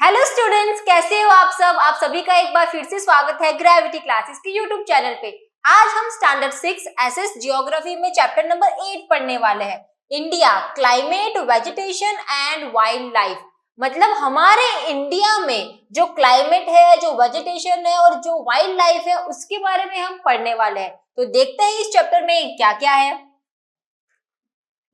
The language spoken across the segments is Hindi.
हेलो स्टूडेंट्स, कैसे हो आप सब। आप सभी का एक बार फिर से स्वागत है ग्रेविटी क्लासेस के यूट्यूब चैनल पे। आज हम स्टैंडर्ड 6 एसएस जियोग्राफी में चैप्टर नंबर 8 पढ़ने वाले हैं। India, climate, vegetation and wild life. मतलब हमारे इंडिया में जो क्लाइमेट है, जो वेजिटेशन है और जो वाइल्ड लाइफ है, उसके बारे में हम पढ़ने वाले हैं। तो देखते हैं इस चैप्टर में क्या क्या है।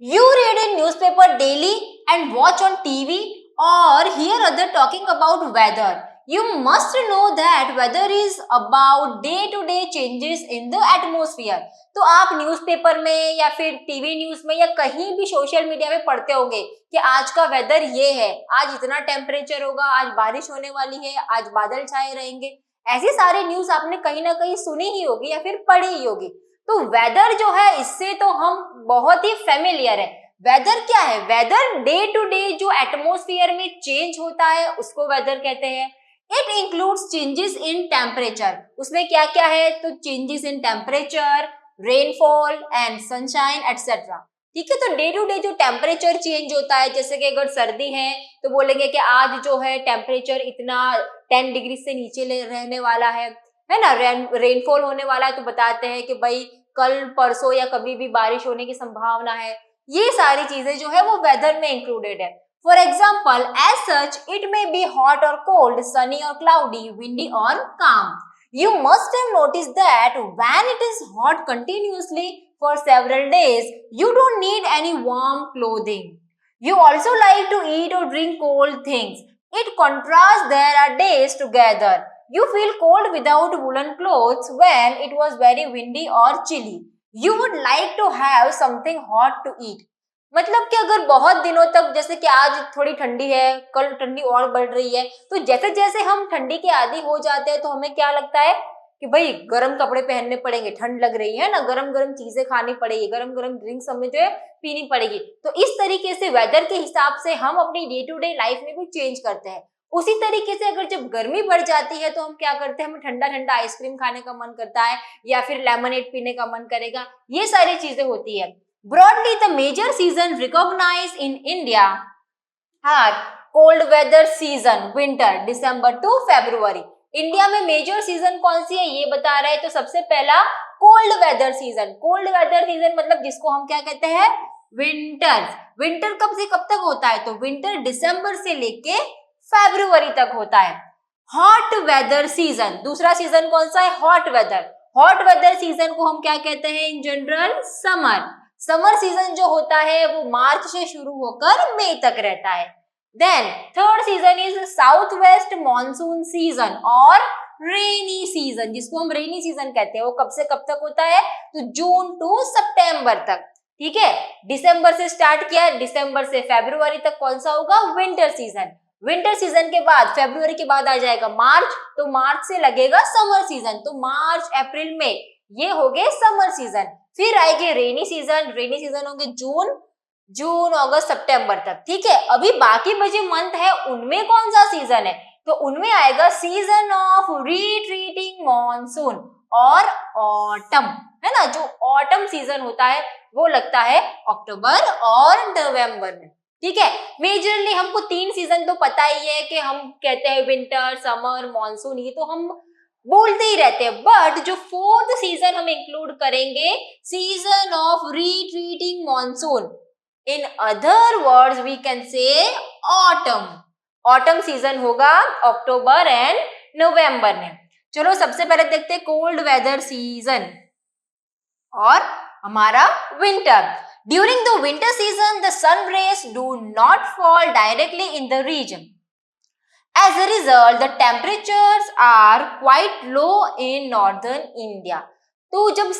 You read in newspaper daily and watch on TV or hear other talking about weather. You must know that weather is about day-to-day changes in the atmosphere. तो आप न्यूज़पेपर में या फिर टीवी न्यूज़ में या कहीं भी सोशल मीडिया में पढ़ते होंगे कि आज का वेदर ये है, आज इतना टेम्परेचर होगा, आज बारिश होने वाली है, आज बादल छाए रहेंगे। ऐसी सारी न्यूज़ आपने कहीं ना कहीं सुनी ही होगी या फिर पढ़ी ही होगी। तो वेदर जो है, इससे तो हम बहुत ही फेमिलियर है। वेदर क्या है? वेदर डे टू डे जो एटमॉस्फेयर में चेंज होता है उसको वेदर कहते हैं। It includes changes in temperature. उसमें क्या क्या है? तो changes in temperature, rainfall and sunshine etcetera. ठीक है, तो डे टू डे जो टेम्परेचर चेंज होता है, जैसे कि अगर सर्दी है तो बोलेंगे कि आज जो है टेम्परेचर इतना 10 डिग्री से नीचे रहने वाला है ना। रेनफॉल होने वाला है तो बताते हैं कि भाई कल परसों या कभी भी बारिश होने की संभावना है। ये सारी चीजें जो है वो वेदर में इंक्लूडेड है। For example, as such it may be hot और कोल्ड, सनी और क्लाउडी, विंडी और काम। You must have noticed that when it is hot continuously for several days, you don't need any warm clothing. You also like to eat or drink cold things. It contrasts there are days together. You feel cold without woolen clothes when it was very windy or chilly. You would like to have something hot to eat. मतलब कि अगर बहुत दिनों तक, जैसे कि आज थोड़ी ठंडी है, कल ठंडी और बढ़ रही है, तो जैसे जैसे हम ठंडी के आदी हो जाते हैं तो हमें क्या लगता है कि भाई गर्म कपड़े पहनने पड़ेंगे, ठंड लग रही है ना, गरम गरम चीजें खानी पड़ेगी, गरम गरम ड्रिंक्स हमें जो है पीनी पड़ेगी। तो इस तरीके से वेदर के हिसाब से हम अपनी डे टू डे लाइफ में भी चेंज करते हैं। उसी तरीके से अगर जब गर्मी बढ़ जाती है तो हम क्या करते हैं, हमें ठंडा ठंडा आइसक्रीम खाने का मन करता है या फिर लेमनेड पीने का मन करेगा। ये सारी चीजें होती है। Broadly, the major season recognized in India are cold weather season, winter, December to February. India में मेजर सीजन कौन सी है ये बता रहे हैं। तो सबसे पहला cold weather season. Cold weather season मतलब जिसको हम क्या कहते हैं, विंटर। विंटर कब से कब तक होता है? तो विंटर दिसंबर से लेके फरवरी तक होता है। हॉट वेदर सीजन, दूसरा सीजन कौन सा है? Hot weather. Hot weather season को हम क्या कहते हैं in general? Summer. Summer season जो होता है वो मार्च से शुरू होकर मई तक रहता है। Then third season is south west monsoon season और रेनी सीजन, जिसको हम रेनी सीजन कहते हैं। वो कब से कब तक होता है? तो जून टू सितंबर तक। ठीक है, दिसंबर से स्टार्ट किया, दिसंबर से फरवरी तक कौन सा होगा? Winter season. विंटर सीजन के बाद फरवरी के बाद आ जाएगा मार्च, तो मार्च से लगेगा समर सीजन। तो मार्च अप्रैल मई ये हो गए समर सीजन। फिर आएंगे रेनी सीजन। रेनी सीजन होंगे जून अगस्त सितंबर तक। ठीक है, अभी बाकी बचे मंथ है, उनमें कौन सा सीजन है? तो उनमें आएगा सीजन ऑफ रिट्रीटिंग मॉनसून और ऑटम, है ना। जो ऑटम सीजन होता है वो लगता है अक्टूबर और नवंबर में। ठीक है, मेजरली हमको 3 सीजन तो पता ही है कि हम कहते हैं विंटर, समर, मॉनसून, ये तो हम बोलते ही रहते हैं। बट जो फोर्थ सीजन हम इंक्लूड करेंगे, season of retreating monsoon, in other words we can say autumn. Autumn season होगा अक्टूबर एंड नवंबर में। चलो सबसे पहले देखते हैं कोल्ड वेदर सीजन और हमारा winter. During the winter season the sun rays do not fall directly in the region. As a result, the temperatures are quite low in northern India. तो जब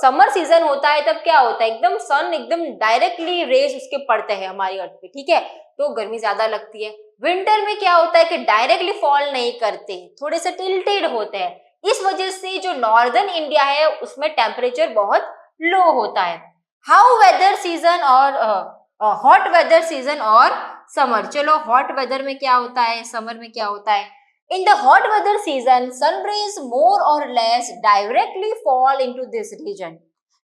समर सीजन होता है तब क्या होता है, एकदम सन एकदम डायरेक्टली रेज उसके पड़ते हैं हमारी अर्थ पे। ठीक है, तो गर्मी ज्यादा लगती है। विंटर में क्या होता है कि डायरेक्टली फॉल नहीं करते, थोड़े से टिल्टेड होते हैं। इस वजह से जो नॉर्दर्न इंडिया है उसमें टेम्परेचर बहुत लो होता है। हाउ वेदर सीजन और हॉट वेदर सीजन और समर। चलो हॉट वेदर में क्या होता है, समर में क्या होता है। In the hot weather season, sun rays more or less directly fall into this region.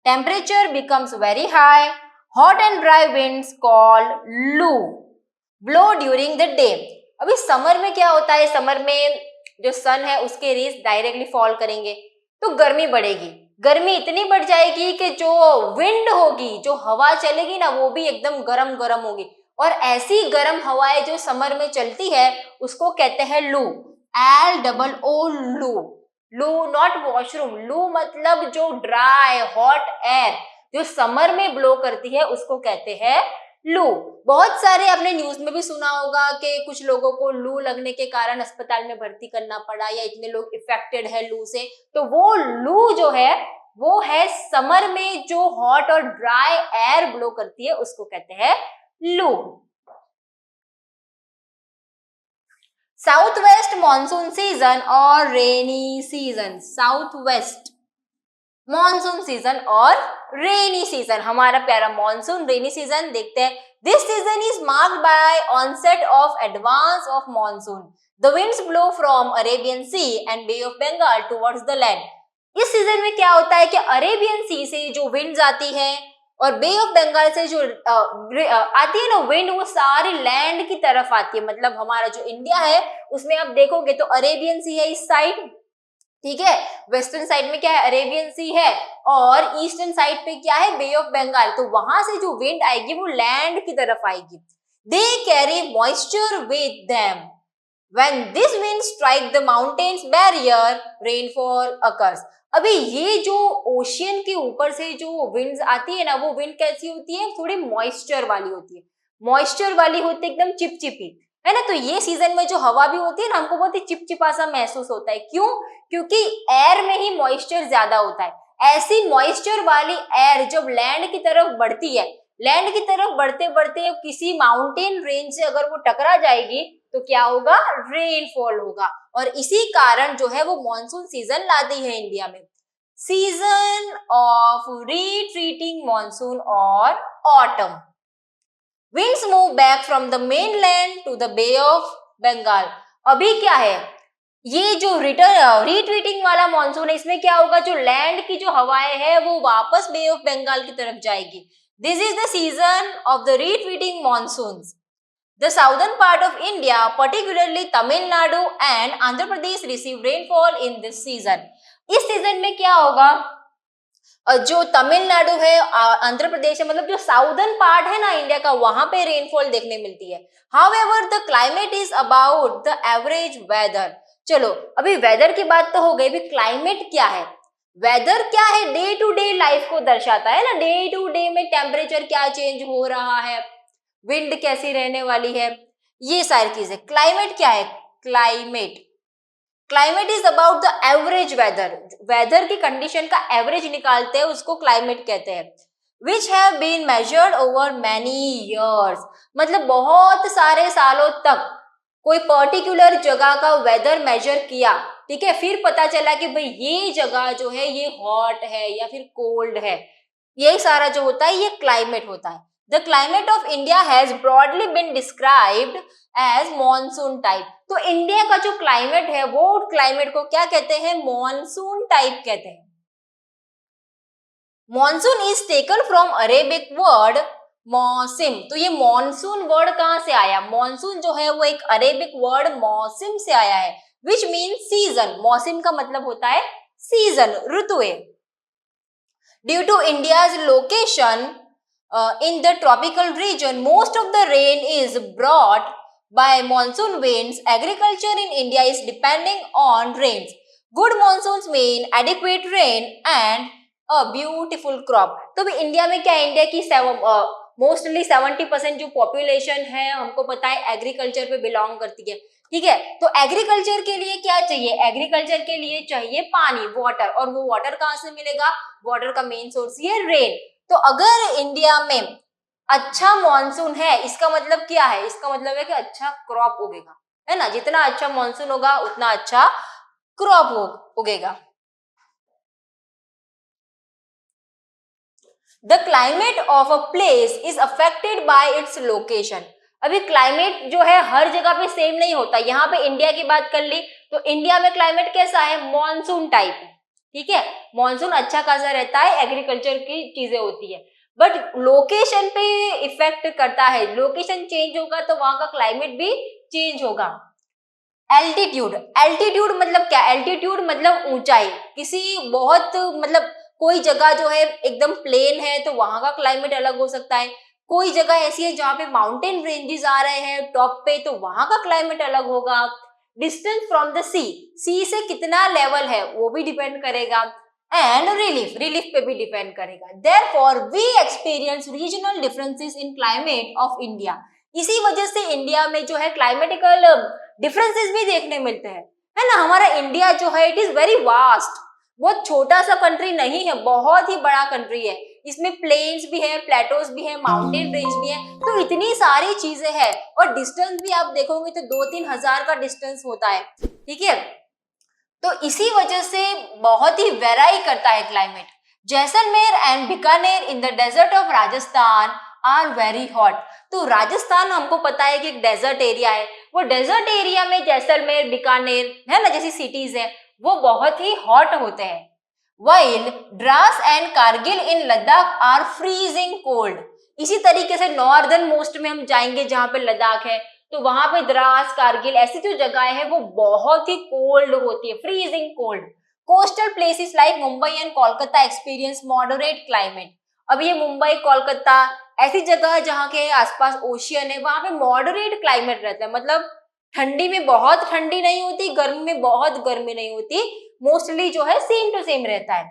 Temperature becomes very high. Hot and dry winds called loo blow during the day. अभी समर में क्या होता है, समर में जो सन है उसके रेज डायरेक्टली फॉल करेंगे तो गर्मी बढ़ेगी, गर्मी इतनी बढ़ जाएगी कि जो विंड होगी, जो हवा चलेगी ना, वो भी एकदम गरम गरम होगी। और ऐसी गरम हवाएं जो समर में चलती है उसको कहते हैं लू, LOO लू। लू नॉट वॉशरूम, लू मतलब जो ड्राई हॉट एयर जो समर में ब्लो करती है उसको कहते हैं लू। बहुत सारे आपने न्यूज में भी सुना होगा कि कुछ लोगों को लू लगने के कारण अस्पताल में भर्ती करना पड़ा या इतने लोग इफेक्टेड है लू से। तो वो लू जो है वो है समर में जो हॉट और ड्राई एयर ब्लो करती है उसको कहते हैं लू। साउथ वेस्ट मॉनसून सीजन और rainy season, south west monsoon season और रेनी सीजन, हमारा प्यारा मॉनसून रेनी सीजन देखते हैं। This season is marked by onset of advance of monsoon, the winds blow from Arabian sea and bay of Bengal towards the land. इस सीजन में क्या होता है कि अरेबियन सी से जो विंड्स आती है और बे ऑफ बंगाल से जो आती है ना विंड, वो सारी लैंड की तरफ आती है। मतलब हमारा जो इंडिया है उसमें आप देखोगे तो अरेबियन सी है इस साइड, ठीक है, वेस्टर्न साइड में क्या है अरेबियन सी है, और ईस्टर्न साइड पे क्या है बे ऑफ बंगाल। तो वहां से जो विंड आएगी वो लैंड की तरफ आएगी। They carry moisture with them, when this wind strike the mountains barrier rainfall occurs. अभी ये जो ओशियन के ऊपर से जो विंड्स आती है ना, वो विंड कैसी होती है, थोड़ी मॉइस्चर वाली होती है, मॉइस्चर वाली होती है, एकदम चिपचिपी, है ना। तो ये सीजन में जो हवा भी होती है ना, हमको बहुत ही चिपचिपा सा महसूस होता है। क्यों? क्योंकि एयर में ही मॉइस्चर ज्यादा होता है। ऐसी मॉइस्चर वाली एयर जब लैंड की तरफ बढ़ती है, लैंड की तरफ बढ़ते बढ़ते किसी माउंटेन रेंज से अगर वो टकरा जाएगी तो क्या होगा, रेनफॉल होगा। और इसी कारण जो है वो मॉनसून सीजन लाती है इंडिया में। सीजन ऑफ रिट्रीटिंग मॉनसून और autumn, winds move back from the mainland to the Bay of Bengal। अभी क्या है, ये जो रिट्रीटिंग वाला मॉनसून है, इसमें क्या होगा, जो लैंड की जो हवाएं है वो वापस बे ऑफ बंगाल की तरफ जाएगी। This is the season of the retreating monsoons. The southern part of India, particularly Tamil Nadu and Andhra Pradesh, receive rainfall in this season। इस सीजन में क्या होगा, जो तमिलनाडु है, आंध्र प्रदेश है, मतलब जो साउदर्न पार्ट है ना इंडिया का, वहां पे रेनफॉल देखने मिलती है। However the climate is about the average weather. चलो अभी वेदर की बात तो हो गई, भी क्लाइमेट क्या है, वेदर क्या है, डे टू डे लाइफ को दर्शाता है ना, डे टू डे में टेम्परेचर क्या चेंज हो रहा है, विंड कैसी रहने वाली है, ये सारी चीजें। क्लाइमेट क्या है, climate climate is about the average weather, weather की कंडीशन का एवरेज निकालते हैं उसको क्लाइमेट कहते हैं। Which have been measured over many years, मतलब बहुत सारे सालों तक कोई पर्टिकुलर जगह का वेदर मेजर किया, ठीक है, फिर पता चला कि भाई ये जगह जो है ये हॉट है या फिर कोल्ड है, ये सारा जो होता है ये क्लाइमेट होता है। The climate of India has broadly been described as monsoon type। तो इंडिया का जो क्लाइमेट है वो क्लाइमेट को क्या कहते हैं, मॉनसून टाइप कहते हैं। Monsoon is taken from Arabic word मौसिम। तो ये मॉनसून वर्ड कहां से आया, मॉनसून जो है वो एक अरेबिक वर्ड मौसिम से आया है, विच मीन सीजन। मौसिम का मतलब होता है सीजन, ऋतुएं। Due to India's location in the tropical region, most of the rain is brought by monsoon winds। Agriculture in India is depending on rains। Good monsoons mean adequate rain and a beautiful crop। तो भी इंडिया में क्या है, इंडिया की मोस्टली 70% जो पॉपुलेशन है हमको पता है एग्रीकल्चर पे बिलोंग करती है, ठीक है। तो एग्रीकल्चर के लिए क्या चाहिए, एग्रीकल्चर के लिए चाहिए पानी, वाटर, और वो वाटर कहाँ से मिलेगा, वाटर का मेन सोर्स है रेन। तो अगर इंडिया में अच्छा मॉनसून है, इसका मतलब क्या है, इसका मतलब है कि अच्छा क्रॉप उगेगा, है ना, जितना अच्छा मॉनसून होगा उतना अच्छा क्रॉप उगेगा। The climate of a place is affected by its location. अभी क्लाइमेट जो है हर जगह पे सेम नहीं होता। यहाँ पे इंडिया की बात कर ली तो इंडिया में क्लाइमेट कैसा है, मॉनसून टाइप, ठीक है, मॉनसून अच्छा खासा रहता है, एग्रीकल्चर की चीजें होती है। बट लोकेशन पे इफेक्ट करता है, लोकेशन चेंज होगा तो वहां का क्लाइमेट भी चेंज होगा। एल्टीट्यूड, एल्टीट्यूड मतलब क्या? एल्टीट्यूड मतलब ऊंचाई। किसी बहुत मतलब कोई जगह जो है एकदम प्लेन है तो वहां का क्लाइमेट अलग हो सकता है, कोई जगह ऐसी है जहाँ पे माउंटेन रेंजेस आ रहे हैं टॉप पे तो वहां का क्लाइमेट अलग होगा। डिस्टेंस फ्रॉम द सी से कितना लेवल है वो भी डिपेंड करेगा। एंड रिलीफ, रिलीफ पे भी डिपेंड करेगा। Therefore we experience regional differences in climate of India. इसी वजह से इंडिया में जो है क्लाइमेटिकल डिफरेंसेस भी देखने मिलते हैं, है ना। हमारा इंडिया जो है इट इज वेरी वास्ट, बहुत छोटा सा कंट्री नहीं है, बहुत ही बड़ा कंट्री है। इसमें प्लेन्स भी है, प्लेटोज भी है, माउंटेन रेंज भी है, तो इतनी सारी चीजें हैं। और डिस्टेंस भी आप देखोगे तो 2-3 हजार का डिस्टेंस होता है, ठीक है। तो इसी वजह से बहुत ही वेराई करता है climate. Jaisalmer and Bikaner in the desert of Rajasthan are very hot. तो राजस्थान हमको पता है कि एक डेजर्ट एरिया है, वो डेजर्ट एरिया में जैसलमेर, बीकानेर है ना जैसी सिटीज है वो बहुत ही हॉट होते हैं। While Dras and Kargil in Ladakh are freezing cold. इसी तरीके से नॉर्दर्न मोस्ट में हम जाएंगे जहां पे लद्दाख है तो वहां पे द्रास, कारगिल ऐसी जो जगह है वो बहुत ही कोल्ड होती है, freezing cold. Coastal places like Mumbai and Kolkata experience moderate climate. अब ये मुंबई, कोलकाता ऐसी जगह है जहाँ के आसपास ओशियन है, वहां पे मॉडरेट क्लाइमेट रहता है, मतलब ठंडी में बहुत ठंडी नहीं होती, गर्मी में बहुत गर्मी नहीं होती, मोस्टली जो है सेम टू सेम रहता है।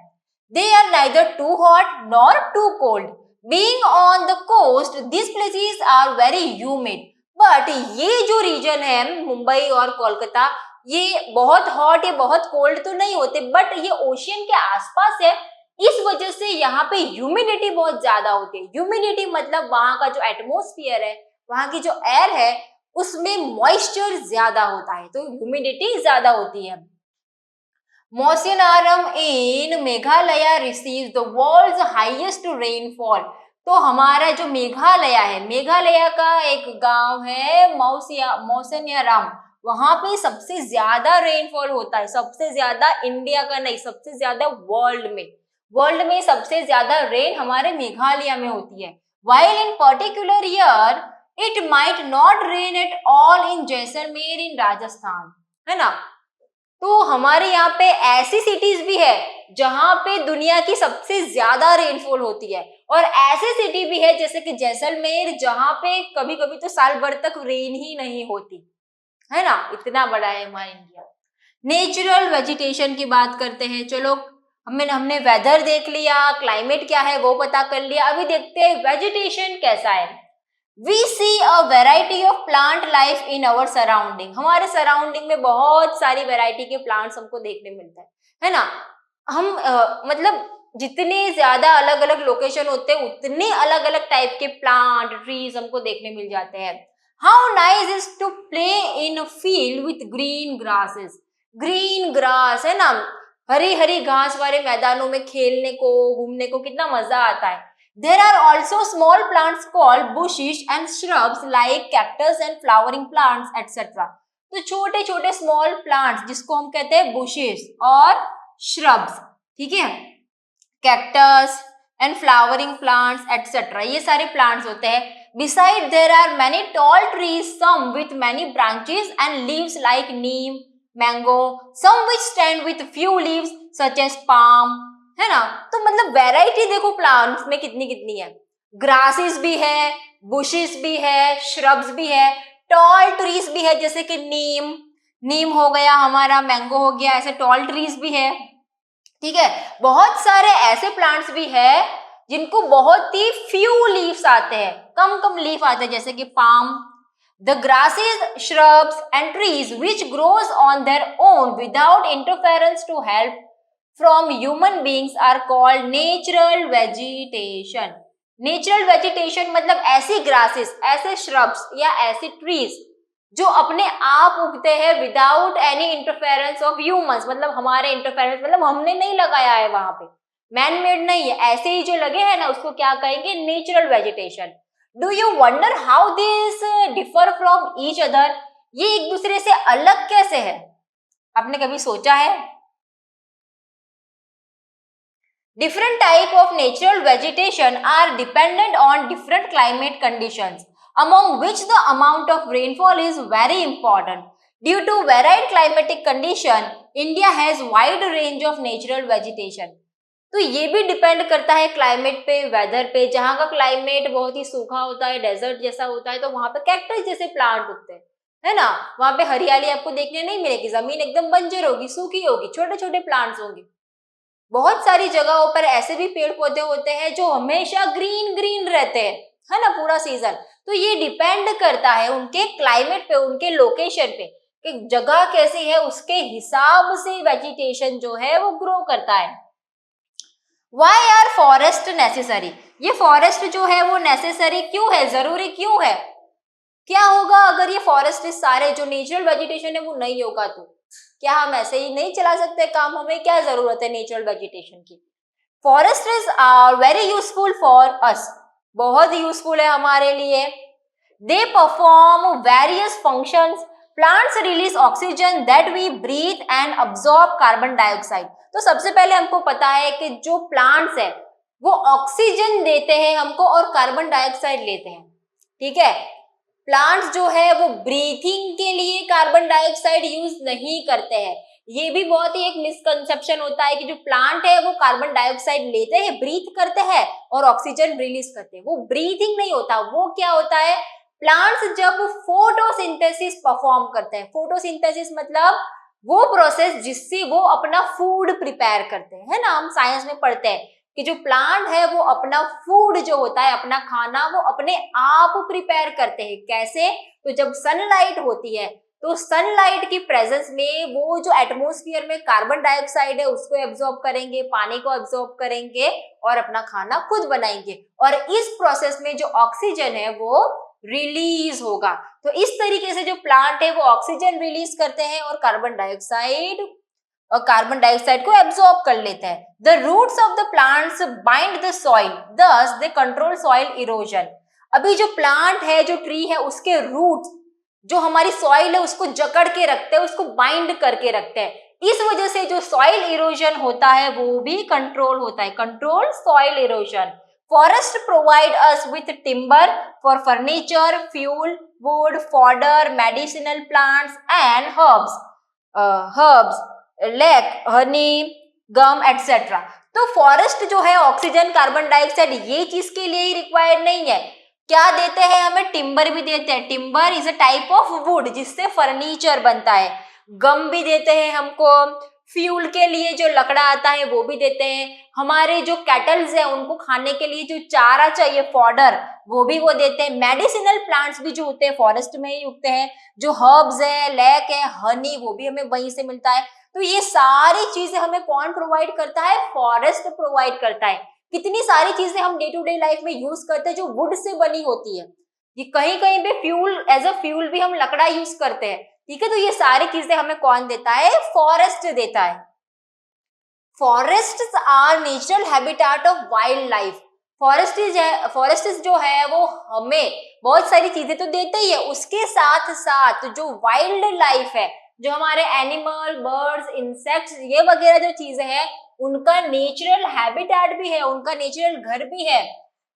They are neither too hot nor too cold. Being on the coast this places are very humid. But ये जो रीजन है मुंबई और कोलकाता ये बहुत हॉट या बहुत कोल्ड तो नहीं होते, बट ये ओशियन के आसपास है, इस वजह से यहाँ पे ह्यूमिडिटी बहुत ज्यादा होती है। ह्यूमिडिटी मतलब वहां का जो एटमोस्फियर है, वहां की जो एयर है उसमें मॉइस्चर ज्यादा होता है, तो ह्यूमिडिटी ज्यादा होती है। Mawsynram in Meghalaya receives the world's highest rainfall. तो हमारा जो मेघालय है, मेघालय का एक गांव है मौसिनराम, वहां पे सबसे ज्यादा रेनफॉल होता है, सबसे ज्यादा इंडिया का नहीं, सबसे ज्यादा वर्ल्ड में सबसे ज्यादा रेन हमारे मेघालय में होती है। While in particular year it might not rain at all in Jaisalmer in Rajasthan, है ना। तो हमारे यहाँ पे ऐसी सिटीज भी है जहां पे दुनिया की सबसे ज्यादा रेनफॉल होती है, और ऐसे सिटी भी है जैसे कि जैसलमेर जहां पे कभी कभी तो साल भर तक रेन ही नहीं होती, है ना। इतना बड़ा है हमारा इंडिया। नेचुरल वेजिटेशन की बात करते हैं। चलो हमने वेदर देख लिया, क्लाइमेट क्या है वो पता कर लिया, अभी देखते हैं वेजिटेशन कैसा है। We see a variety of plant life in our surrounding। हमारे सराउंडिंग में बहुत सारी वैरायटी के प्लांट्स हमको देखने मिलते हैं, है ना। हम मतलब जितने ज्यादा अलग अलग लोकेशन होते हैं उतने अलग अलग टाइप के प्लांट, ट्रीज हमको देखने मिल जाते हैं। How nice is to play in a field with green grasses. Green grass है ना, हरी हरी घास वाले मैदानों में खेलने को, घूमने को कितना मजा आता है। There are also small plants called bushes and shrubs like cactus and flowering plants etc। तो छोटे छोटे स्मॉल प्लांट्स जिसको हम कहते हैं bushes और shrubs, ठीक है, cactus and flowering plants etc, ये सारे plants होते हैं। Beside there are many tall trees, some with many branches and leaves like neem, mango, some which stand with few leaves such as palm, है ना। तो मतलब वैरायटी देखो प्लांट्स में कितनी कितनी है। ग्रासेस भी है, बुशेस भी है, श्रब्स भी है, टॉल ट्रीज भी है जैसे कि नीम हो गया हमारा, मैंगो हो गया, ऐसे टॉल ट्रीज भी है, ठीक है। बहुत सारे ऐसे प्लांट्स भी है जिनको बहुत ही फ्यू लीव्स आते हैं, कम कम लीफ आते हैं, जैसे कि palm. The grasses, shrubs and trees which grows on their own without interference to help from human beings are called natural vegetation। Natural vegetation मतलब ऐसी ग्रासेस, ऐसे श्रब्स या ऐसे ट्रीज जो अपने आप उगते हैं without any interference of humans, मतलब हमारे इंटरफेरेंस मतलब हमने नहीं लगाया है, वहां पे मैन मेड नहीं है, ऐसे ही जो लगे हैं ना उसको क्या कहेंगे, natural vegetation. Do you wonder how this differ from each other. ये एक दूसरे से अलग कैसे है, आपने कभी सोचा है। Different type of natural vegetation are dependent on different climate conditions। among which the amount of rainfall is very important. Due to varied climatic condition, India has wide range of natural vegetation. तो ये भी डिपेंड करता है क्लाइमेट पे, वेदर पे। जहाँ का क्लाइमेट बहुत ही सूखा होता है, डेजर्ट जैसा होता है, तो वहां पे कैक्टस जैसे प्लांट उगते हैं, है ना। वहां पे हरियाली आपको देखने नहीं मिलेगी, जमीन एकदम बंजर होगी, सूखी होगी, छोटे छोटे प्लांट्स होंगे। बहुत सारी जगहों पर ऐसे भी पेड़ पौधे होते हैं जो हमेशा ग्रीन ग्रीन रहते हैं, है ना, पूरा सीजन। तो ये डिपेंड करता है उनके क्लाइमेट पे, उनके लोकेशन पे, कि जगह कैसी है, उसके हिसाब से वेजिटेशन जो है वो ग्रो करता है। Why are forest necessary? ये फॉरेस्ट जो है वो नेसेसरी क्यों है, जरूरी क्यों है? क्या होगा अगर ये फॉरेस्ट सारे जो नेचुरल वेजिटेशन है वो नहीं होगा तो? क्या हम ऐसे ही नहीं चला सकते काम? हमें क्या जरूरत है नेचुरल वेजिटेशन की? Forest is are very useful for us, बहुत यूजफुल है हमारे लिए। They perform various functions. Plants release oxygen that we breathe and absorb carbon dioxide. तो सबसे पहले हमको पता है कि जो प्लांट्स है वो ऑक्सीजन देते हैं हमको और कार्बन डाइऑक्साइड लेते हैं, ठीक है। प्लांट्स जो है वो ब्रीथिंग के लिए कार्बन डाइऑक्साइड यूज नहीं करते हैं। ये भी बहुत ही एक मिसकंसेप्शन होता है कि जो प्लांट है वो कार्बन डाइऑक्साइड लेते हैं, ब्रीथ करते हैं और ऑक्सीजन रिलीज करते हैं। वो ब्रीथिंग नहीं होता। वो क्या होता है, प्लांट्स जब फोटोसिंथेसिस परफॉर्म करते हैं। फोटोसिंथेसिस मतलब वो प्रोसेस जिससे वो अपना फूड प्रिपेयर करते हैं, है ना। हम साइंस में पढ़ते हैं कि जो प्लांट है वो अपना फूड जो होता है, अपना खाना, वो अपने आप प्रिपेयर करते हैं। कैसे? तो जब सनलाइट होती है तो सनलाइट की प्रेजेंस में वो जो एटमॉस्फेयर में कार्बन डाइऑक्साइड है उसको एब्जॉर्ब करेंगे, पानी को एब्जॉर्ब करेंगे और अपना खाना खुद बनाएंगे। और इस प्रोसेस में जो ऑक्सीजन है वो रिलीज होगा। तो इस तरीके से जो प्लांट है वो ऑक्सीजन रिलीज करते हैं और कार्बन डाइऑक्साइड को एब्सॉर्ब कर लेते हैं। The roots of the plants bind the soil, thus they control soil erosion. अभी जो प्लांट है, जो ट्री है, उसके रूट जो हमारी सॉइल है उसको जकड़ के रखते हैं, उसको बाइंड करके रखते हैं। इस वजह से जो सॉइल इरोजन होता है वो भी कंट्रोल होता है, control soil erosion. Forest provide us with timber for furniture, fuel, wood, fodder, medicinal plants and herbs lac, honey, gum etcetera. तो फॉरेस्ट जो है ऑक्सीजन, कार्बन डाइऑक्साइड ये चीज के लिए ही रिक्वायर्ड नहीं है। क्या देते हैं हमें? टिम्बर भी देते हैं। Timber is a type of would जिससे फर्नीचर बनता है। गम भी देते हैं हमको, फ्यूल के लिए जो लकड़ा आता है वो भी देते हैं। हमारे जो कैटल्स है उनको खाने के लिए जो चारा चाहिए, फॉडर, वो भी वो देते हैं। मेडिसिनल प्लांट्स भी जो होते हैं फॉरेस्ट में ही उगते हैं। जो हर्ब्स है, लेक है, हनी, वो भी हमें वहीं से मिलता है। तो ये सारी चीजें हमें कौन प्रोवाइड करता है? फॉरेस्ट प्रोवाइड करता है। कितनी सारी चीजें हम डे टू डे लाइफ में यूज करते हैं जो वुड से बनी होती है। ये कहीं कहीं पे फ्यूल, एज अ फ्यूल भी हम लकड़ा यूज करते हैं, ठीक है। तो ये सारी चीजें हमें कौन देता है? फॉरेस्ट देता है। Forest are natural habitat of wild life. Forest जो है वो हमें बहुत सारी चीजें तो देते ही है, उसके साथ साथ जो वाइल्ड लाइफ है, जो हमारे एनिमल, बर्ड्स, इंसेक्ट्स, ये वगैरह जो चीजें हैं, उनका नेचुरल हैबिटेट भी है, उनका नेचुरल घर भी है।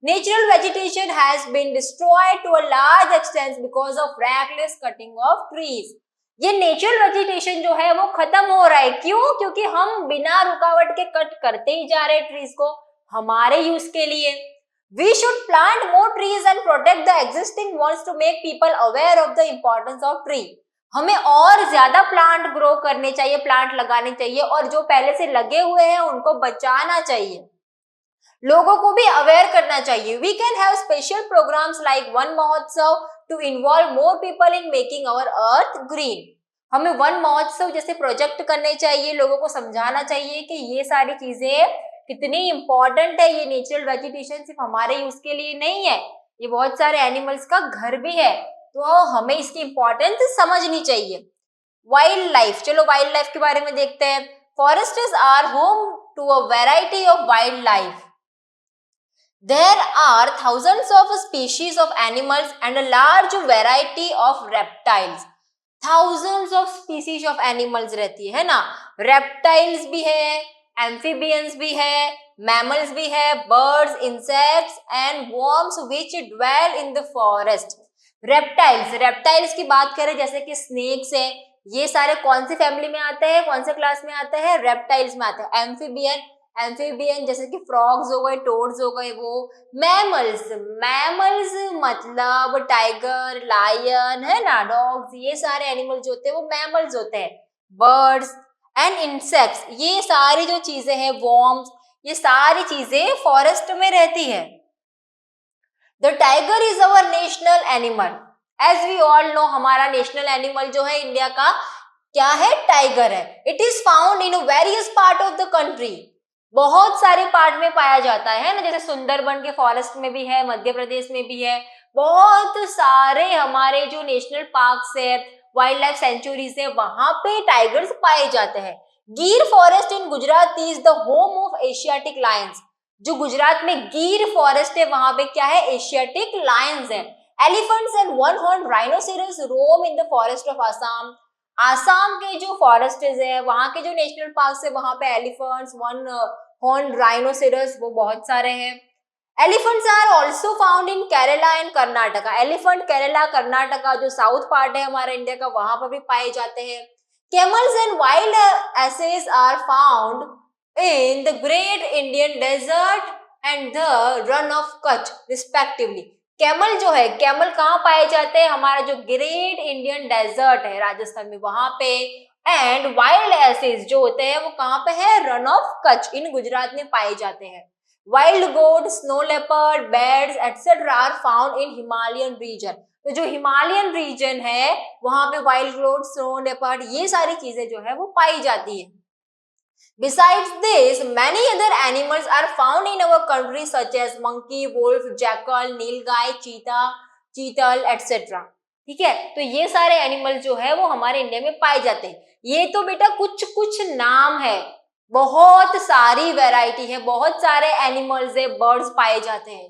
Natural vegetation has been destroyed to a large extent because of reckless cutting of trees. ये नेचुरल वेजिटेशन जो है वो खत्म हो रहा है। क्यों? क्योंकि हम बिना रुकावट के कट करते ही जा रहे हैं ट्रीज को हमारे यूज के लिए। We should plant more trees and protect the existing ones to make people aware of the importance of tree. हमें और ज्यादा प्लांट ग्रो करने चाहिए, प्लांट लगाने चाहिए, और जो पहले से लगे हुए हैं उनको बचाना चाहिए, लोगों को भी अवेयर करना चाहिए। We can have special programmes like Van Mahotsav to involve more people in making our earth green. हमें वन महोत्सव जैसे प्रोजेक्ट करने चाहिए, लोगों को समझाना चाहिए कि ये सारी चीजें कितनी इंपॉर्टेंट है। ये नेचुरल वेजिटेशन सिर्फ हमारे यूज के लिए नहीं है, ये बहुत सारे एनिमल्स का घर भी है, तो हमें इसकी इंपॉर्टेंस समझनी चाहिए। वाइल्ड लाइफ, चलो वाइल्ड लाइफ के बारे में देखते हैं। Forests are home to a variety of wild life. There are thousands of species of animals and a large variety of reptiles. Thousands of species of animals रहती है ना। Reptiles भी है, amphibians भी है, mammals भी है, birds, insects and worms which dwell in the forest. Reptiles, reptiles की बात करें जैसे कि स्नेक्स है, ये सारे कौन सी फैमिली में आते हैं, कौन से क्लास में आते हैं, रेप्टाइल्स में आते हैं। एम्फीबियन, एम्फीबियन जैसे कि फ्रॉग्स हो गए, टोड्स हो गए वो। मैमल्स, मैमल्स मतलब टाइगर, लायन है ना, डॉग्स, ये सारे एनिमल जो होते हैं वो मैमल्स होते हैं। बर्ड्स एंड इंसेक्ट्स, ये सारी जो चीजें हैं, वॉर्म्स, ये सारी चीजें फॉरेस्ट में रहती है। The tiger is our national animal. As we all know, हमारा नेशनल एनिमल जो है इंडिया का क्या है, टाइगर है। It is found in various part of the country, बहुत सारे पार्ट में पाया जाता है ना, जैसे सुंदरबन के फॉरेस्ट में भी है, मध्य प्रदेश में भी है, बहुत सारे हमारे जो नेशनल पार्क्स है, वाइल्ड लाइफ सेंचुरीज है, वहां पे टाइगर्स पाए जाते हैं। गिर forest in Gujarat is the home of Asiatic Lions. जो गुजरात में गिर फॉरेस्ट है वहां पे क्या है, एशियाटिक लायंस है। Elephants and one horn rhinoceros roam in the forest of Assam. Assam के जो फॉरेस्ट है, वहां के जो नेशनल पार्क है, वहां पे एलिफेंट्स, वन हॉर्न राइनोसेरस वो बहुत सारे हैं। Elephants are also found in Kerala and Karnataka. Elephant Kerala, Karnataka जो साउथ पार्ट है हमारे इंडिया का, वहां पर भी पाए जाते हैं। Camels and wild asses are found in the Great Indian Desert and the Run of Kutch respectively। Camel जो है, कैमल कहाँ पाए जाते हैं, हमारा जो ग्रेट इंडियन डेजर्ट है राजस्थान में वहां पे। एंड वाइल्ड एसेस जो होते हैं वो कहाँ पे है, रन ऑफ कच्छ इन गुजरात में पाए जाते हैं। Wild goat, snow leopard, beds etcetera are found in Himalayan region. तो जो हिमालयन रीजन है वहां पे वाइल्ड गोट, स्नो लेपर्ड, ये सारी चीजें जो है वो पाई जाती है। Besides this, many other animals are found in our country such as monkey, wolf, jackal, nilgai, cheetah, चीतल etc। ठीक है, तो ये सारे एनिमल जो है वो हमारे इंडिया में पाए जाते हैं। ये तो बेटा कुछ कुछ नाम है, बहुत सारी वैरायटी है, बहुत सारे एनिमल्स है, बर्ड्स पाए जाते हैं।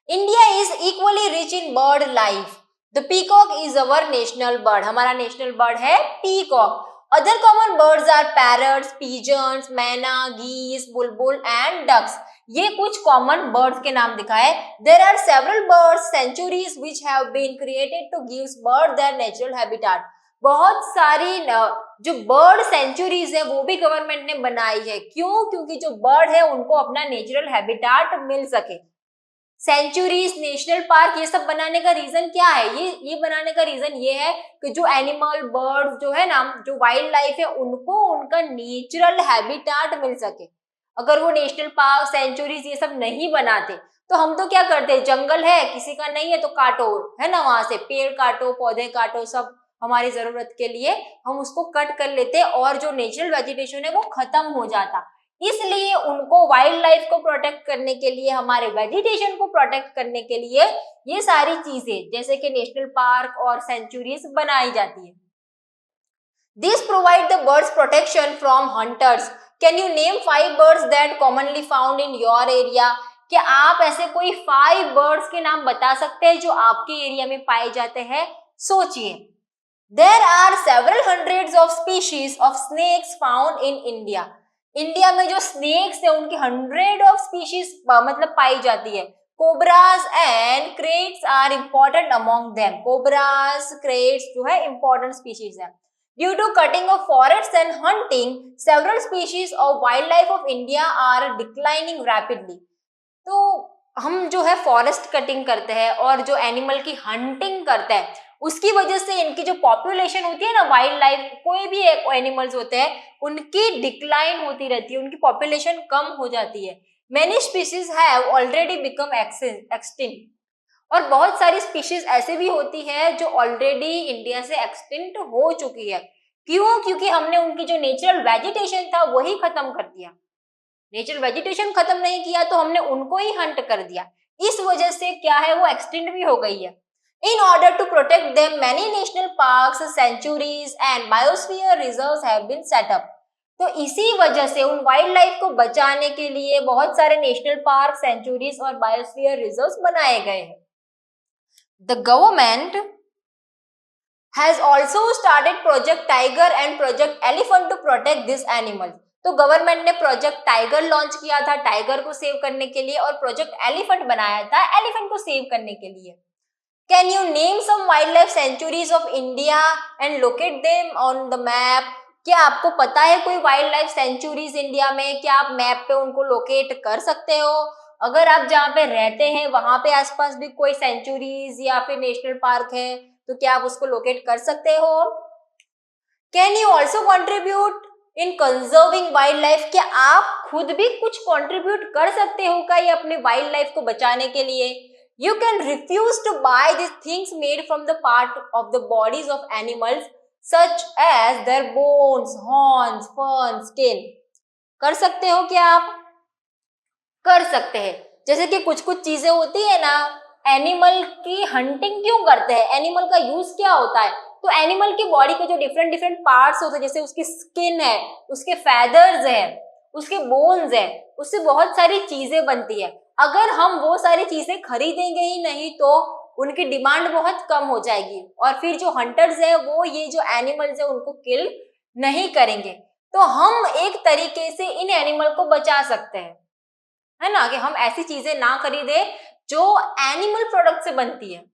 India is equally rich in bird life. The peacock is our national bird. हमारा नेशनल बर्ड है peacock. Other common birds are parrots, pigeons, मैना, geese, बुलबुल and ducks। ये कुछ कॉमन बर्ड्स के नाम दिखाए। There are several bird sanctuaries which have been created to give birds their natural habitat। बहुत सारी जो बर्ड सेंचुरीज है वो भी गवर्नमेंट ने बनाई है। क्यों? क्योंकि जो बर्ड है उनको अपना नेचुरल हैबिटाट मिल सके। सेंचुरीज, नेशनल पार्क, ये सब बनाने का रीजन क्या है, ये बनाने का रीजन ये है कि जो एनिमल, बर्ड्स जो है ना, जो वाइल्ड लाइफ है, उनको उनका नेचुरल हैबिटाट मिल सके। अगर वो नेशनल पार्क, सेंचुरीज ये सब नहीं बनाते तो हम तो क्या करते, जंगल है किसी का नहीं है तो काटो, है ना, वहां से पेड़ काटो, पौधे काटो, सब हमारी जरूरत के लिए हम उसको कट कर लेते और जो नेचुरल वेजिटेशन है वो खत्म हो जाता। इसलिए उनको वाइल्ड लाइफ को प्रोटेक्ट करने के लिए, हमारे वेजिटेशन को प्रोटेक्ट करने के लिए ये सारी चीजें जैसे कि नेशनल पार्क और सेंचुरीज बनाई जाती है। This provide the birds protection from hunters. Can you name 5 birds that commonly found in your area. क्या आप ऐसे कोई 5 बर्ड्स के नाम बता सकते हैं जो आपके एरिया में पाए जाते हैं? सोचिए। There are several hundreds of species of snakes found in India. India में जो स्नेक्स है उनकी 100 ऑफ स्पीशीज मतलब पाई जाती है। Cobras and kraits are important among them. Cobras, kraits जो है इम्पोर्टेंट स्पीशीज है। Due to cutting of forest and hunting, several species of wild life of India are declining rapidly. तो हम जो है फॉरेस्ट कटिंग करते हैं और जो एनिमल की हंटिंग करते हैं, उसकी वजह से इनकी जो पॉपुलेशन होती है ना, वाइल्ड लाइफ कोई भी एनिमल्स होते हैं उनकी डिक्लाइन होती रहती है, उनकी पॉपुलेशन कम हो जाती है। Many species have already become extinct. और बहुत सारी स्पीशीज ऐसे भी होती है जो ऑलरेडी इंडिया से एक्सटिंक्ट हो चुकी है। क्यों? क्योंकि हमने उनकी जो नेचुरल वेजिटेशन था वही खत्म कर दिया। नेचुरल वेजिटेशन खत्म नहीं किया तो हमने उनको ही हंट कर दिया, इस वजह से क्या है वो एक्सटिंक्ट भी हो गई है। In order to protect them, many national parks, sanctuaries and biosphere reserves have been set up। तो इसी वजह से उन वाइल्ड लाइफ को बचाने के लिए बहुत सारे नेशनल पार्क, सेंचुरीज और बायोस्फीयर रिजर्व्स बनाए गए हैं। The government has also started Project Tiger and Project Elephant to protect this animal। तो गवर्नमेंट ने प्रोजेक्ट टाइगर लॉन्च किया था टाइगर को सेव करने के लिए, और प्रोजेक्ट एलिफेंट बनाया था एलिफेंट को सेव करने के लिए। Can you name some wildlife sanctuaries of India and locate them on the map? क्या आपको पता है कोई वाइल्ड लाइफ सेंचुरीज इंडिया में? क्या आप मैप पे उनको लोकेट कर सकते हो? अगर आप जहाँ पे रहते हैं वहां पे आसपास भी कोई सेंचुरीज या फिर नेशनल पार्क है तो क्या आप उसको लोकेट कर सकते हो? Can you also contribute in conserving wild life? क्या आप खुद भी कुछ कॉन्ट्रीब्यूट कर सकते हो क्या ये अपने वाइल्ड लाइफ को बचाने के लिए? You can refuse to buy this things made from the part of the bodies of animals such as their bones, horns, fern, skin. कर सकते हो क्या आप? कर सकते हैं। जैसे कि कुछ कुछ चीजें होती है ना, एनिमल की हंटिंग क्यों करते हैं, एनिमल का यूज क्या होता है? तो एनिमल की बॉडी के जो डिफरेंट डिफरेंट पार्ट्स होते हैं, जैसे उसकी स्किन है, उसके फेदर्स है, उसके बोन्स है, उससे बहुत सारी चीजें बनती है। अगर हम वो सारी चीजें खरीदेंगे ही नहीं तो उनकी डिमांड बहुत कम हो जाएगी और फिर जो हंटर्स है वो ये जो एनिमल्स है उनको किल नहीं करेंगे। तो हम एक तरीके से इन एनिमल को बचा सकते हैं, है ना, कि हम ऐसी चीजें ना खरीदे जो एनिमल प्रोडक्ट से बनती है।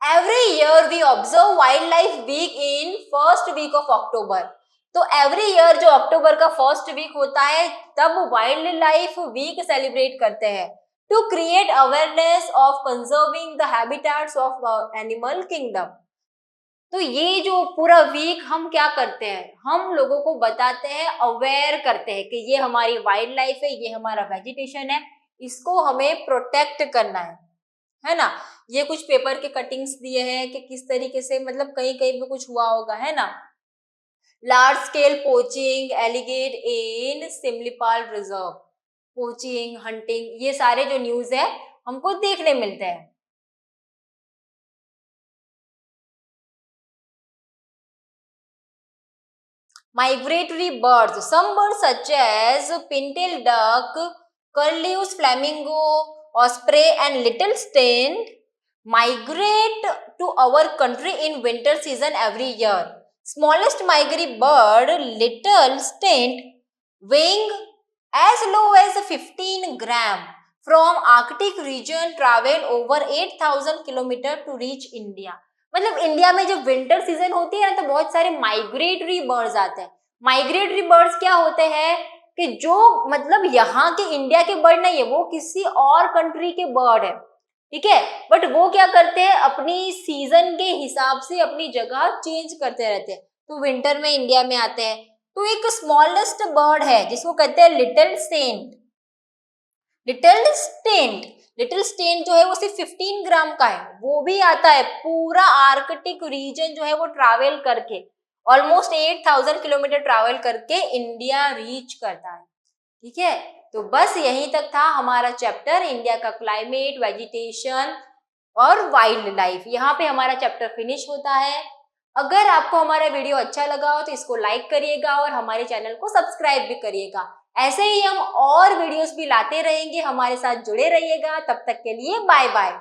Every year we observe wild life week in first week of October. तो एवरी ईयर जो अक्टूबर का फर्स्ट वीक होता है तब वाइल्ड लाइफ वीक सेलिब्रेट करते हैं to create awareness of conserving the habitats of animal kingdom. तो ये जो पूरा वीक हम क्या करते हैं, हम लोगों को बताते हैं, अवेयर करते हैं कि ये हमारी वाइल्ड लाइफ है, ये हमारा वेजिटेशन है, इसको हमें प्रोटेक्ट करना है ना। ये कुछ पेपर के कटिंग्स दिए हैं कि किस तरीके से, मतलब कहीं कहीं पे कुछ हुआ होगा, है ना। लार्ज स्केल पोचिंग एलिगेट इन सिमलीपाल रिजर्व, पोचिंग, हंटिंग, ये सारे जो न्यूज है हमको देखने मिलते हैं। Migratory birds. Some birds such as pintail duck, curlews, flamingo, osprey and little stint migrate to our country in winter season every year. Smallest migratory bird, little stint, weighing as low as 15 gram from Arctic region travel over 8,000 kilometers to reach India. मतलब इंडिया में जब विंटर सीजन होती है ना तो बहुत सारे माइग्रेटरी बर्ड्स आते हैं। माइग्रेटरी बर्ड्स क्या होते हैं कि जो मतलब यहाँ के इंडिया के बर्ड नहीं है, वो किसी और कंट्री के बर्ड है, ठीक है, बट वो क्या करते हैं अपनी सीजन के हिसाब से अपनी जगह चेंज करते रहते हैं, तो विंटर में इंडिया में आते हैं। तो एक स्मॉलेस्ट बर्ड है जिसको कहते हैं लिटिल सेंट। लिटिल स्टेन जो है वो सिर्फ 15 ग्राम का है, वो भी आता है पूरा आर्कटिक रीजन जो है वो ट्रैवल करके ऑलमोस्ट 8,000 किलोमीटर ट्रैवल करके इंडिया रीच करता है, ठीक है। तो बस यहीं तक था हमारा चैप्टर इंडिया का क्लाइमेट, वेजिटेशन और वाइल्ड लाइफ। यहाँ पे हमारा चैप्टर फिनिश होता है। अगर आपको हमारा वीडियो अच्छा लगा हो तो इसको लाइक करिएगा और हमारे चैनल को सब्सक्राइब भी करिएगा। ऐसे ही हम और वीडियोस भी लाते रहेंगे, हमारे साथ जुड़े रहिएगा। तब तक के लिए बाय बाय।